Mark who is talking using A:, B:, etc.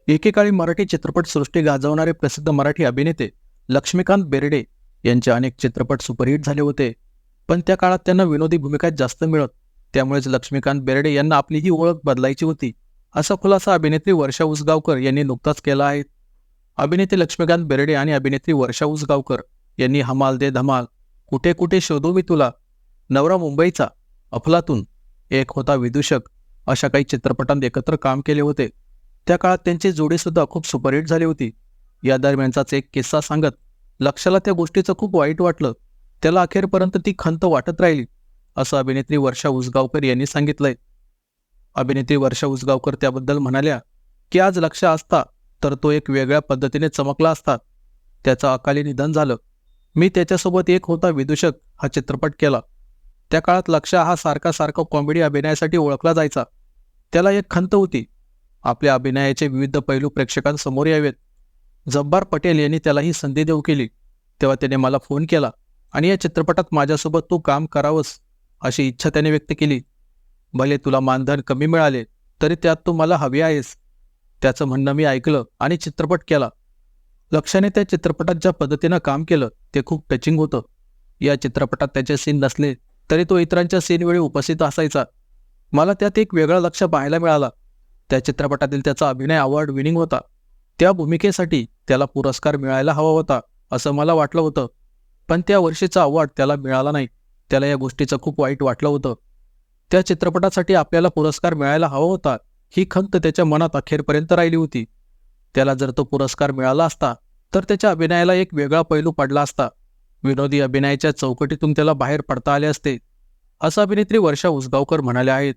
A: एकेकाळी मराठी चित्रपटसृष्टी गाजवणारे प्रसिद्ध मराठी अभिनेते लक्ष्मीकांत बेर्डे यांचे अनेक चित्रपट सुपरहिट झाले होते. पण त्या काळात त्यांना विनोदी भूमिका जास्त मिळत, त्यामुळेच लक्ष्मीकांत बेर्डे यांना आपली ही ओळख बदलायची होती, असा खुलासा अभिनेत्री वर्षा उसगावकर यांनी नुकताच केला आहे. अभिनेते लक्ष्मीकांत बेर्डे आणि अभिनेत्री वर्षा उसगावकर यांनी हमाल दे धमाल, कुठे कुठे शोधू मी तुला, नवरा मुंबईचा, अफलातून, एक होता विदूषक अशा काही चित्रपटांत एकत्र काम केले होते. त्या काळात त्यांची जोडीसुद्धा खूप सुपरहिट झाली होती. या दरम्यानचाच एक किस्सा सांगत लक्षाला त्या गोष्टीचं खूप वाईट वाटलं. त्याला अखेरपर्यंत ती खंत वाटत राहिली, असं अभिनेत्री वर्षा उसगावकर यांनी सांगितलंय. अभिनेत्री वर्षा उसगावकर त्याबद्दल म्हणाल्या की आज लक्ष असता तर तो एक वेगळ्या पद्धतीने चमकला असता. त्याचं अकाली निधन झालं. मी त्याच्यासोबत एक होता विदूषक हा चित्रपट केला. त्या काळात लक्ष हा सारखा कॉमेडी अभिनयासाठी ओळखला जायचा. त्याला एक खंत होती, आपल्या अभिनयाचे विविध पैलू प्रेक्षकांसमोर यावेत. जब्बार पटेल यांनी त्याला ही संधी देऊ केली. तेव्हा त्याने मला फोन केला आणि या चित्रपटात माझ्यासोबत तू काम करावंस अशी इच्छा त्याने व्यक्त केली. भले तुला मानधन कमी मिळाले तरी त्यात तू मला हवी आहेस. त्याचं म्हणणं मी ऐकलं आणि चित्रपट केला. लक्षाने त्या चित्रपटात ज्या पद्धतीनं काम केलं ते खूप टचिंग होतं. या चित्रपटात त्याचे सीन नसले तरी तो इतरांच्या सीनवेळी उपस्थित असायचा. मला त्यात एक वेगळा लक्ष पाहायला मिळाला. त्या चित्रपटातील त्याचा अभिनय अवॉर्ड विनिंग होता. त्या भूमिकेसाठी त्याला पुरस्कार मिळायला हवा होता असं मला वाटलं होतं. पण त्या वर्षीचा अवॉर्ड त्याला मिळाला नाही. त्याला या गोष्टीचं खूप वाईट वाटलं होतं. त्या चित्रपटासाठी आपल्याला पुरस्कार मिळायला हवा होता ही खंत त्याच्या मनात अखेरपर्यंत राहिली होती. त्याला जर तो पुरस्कार मिळाला असता तर त्याच्या अभिनयाला एक वेगळा पैलू पडला असता. विनोदी अभिनयाच्या चौकटीतून त्याला बाहेर पडता आले असते, असं अभिनेत्री वर्षा उसगावकर म्हणाल्या आहेत.